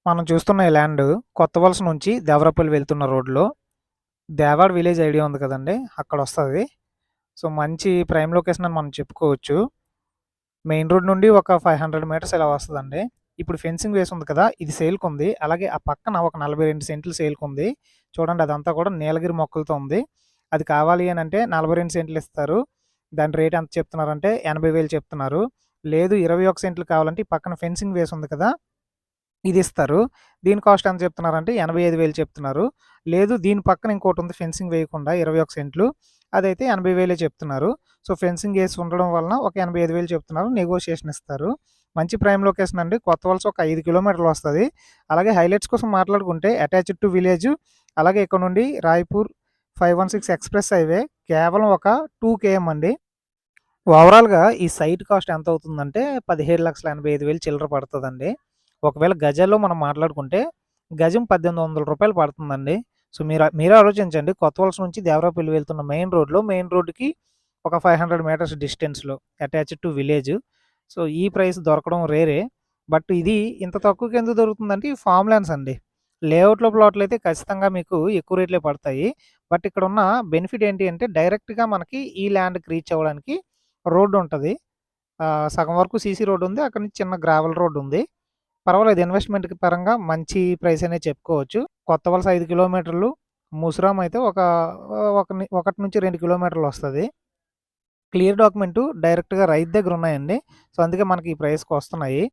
మనం చూస్తున్న ఈ ల్యాండ్ కొత్తవలస నుంచి దేవరపల్లి వెళ్తున్న రోడ్‌లో దేవాడ విలేజ్ ఐడియా ఉంది కదండీ! అక్కడొస్తది. సో, మంచి ప్రైమ్ లొకేషన్ అని మనం చెప్పుకోవచ్చు. మెయిన్ రోడ్ నుండి ఒక 500 మీటర్స్ ఇలా వస్తదండి. ఇప్పుడు ఫెన్సింగ్ వేసుంది కదా! ఇది సేల్‌కుంది. అలాగే ఆ పక్కన ఒక 42 సెంట్లు సేల్‌కుంది. చూడండి అదంతా కూడా నీలగిరి మొక్కలతో ఉంది. అది కావాలి అనంటే 42 సెంట్లు ఇస్తారు. దాని రేట్ ఎంత చెప్తున్నారంటే 80,000 చెప్తున్నారు. లేదు 21 సెంట్లు కావాలంటే ఈ పక్కన ఫెన్సింగ్ వేసుంది కదా! ఇదిస్తారు. దీని కాస్ట్ ఎంత చెప్తున్నారంటే 85,000 చెప్తున్నారు. లేదు దీని పక్కన ఇంకోటుంది ఫెన్సింగ్ వేయకుండా 21 సెంట్లు. అదైతే 80,000 చెప్తున్నారు. సో, ఫెన్సింగ్ ఏసి ఉండడం వలన ఒక 85,000 చెప్తున్నారు. నెగోషియేషన్ ఇస్తారు. మంచి ప్రైమ్ లొకేషన్ అండి. కొత్త వలస ఒక 5 కిలోమీటర్లు వస్తది. అలాగే హైలైట్స్ కోసం మాట్లాడుకుంటే అటాచ్డ్ టు విలేజ్. అలాగే ఇక్కడ నుండి రాయ్‌పూర్ 516 ఎక్స్‌ప్రెస్ హైవే కేవలం ఒక 2 కేఎం అండి. ఓవరాల్‌గా ఈ సైట్ కాస్ట్ ఎంతవుతుందంటే 17,85,000 చిల్లర పడతదండి. ఒకవేళ గజాల్లో మనం మాట్లాడుకుంటే గజం రూ. 1,800 పడుతుందండి. సో, మీరే ఆలోచించండి. కొత్త వలస నుంచి దేవరాపల్లి వెళ్తున్న మెయిన్ రోడ్డుకి ఒక 500 మీటర్స్ డిస్టెన్స్‌లో అటాచ్డ్ టు విలేజ్. సో, ఈ ప్రైస్ దొరకడం రేరే. బట్ ఇది ఇంత తక్కువకి ఎందుకు దొరుకుతుందంటే ఈ ఫార్మ్ ల్యాండ్స్ అండి. లేఅవుట్‌లో ప్లాట్‌లయితే ఖచ్చితంగా మీకు ఎక్కువ రేట్లే పడతాయి. బట్ ఇక్కడున్న బెనిఫిట్ ఏంటి అంటే డైరెక్ట్‌గా మనకి ఈ ల్యాండ్‌కి రీచ్ అవ్వడానికి రోడ్డుంటది. సగం వరకు సీసీ రోడ్డుంది. అక్కడి నుంచి చిన్న గ్రావెల్ రోడ్డుంది. పర్వాలేదు ఇన్వెస్ట్‌మెంట్‌కి పరంగా మంచి ప్రైస్ అనే చెప్పుకోవచ్చు. కొత్త వలస 5 కిలోమీటర్లు, ముసురాం అయితే ఒకటి నుంచి 2 కిలోమీటర్లొస్తది. క్లియర్ డాక్యుమెంటు డైరెక్ట్‌గా రైతు దగ్గరున్నాయండి. సో, అందుకే మనకి ఈ ప్రైస్‌కొస్తున్నాయి.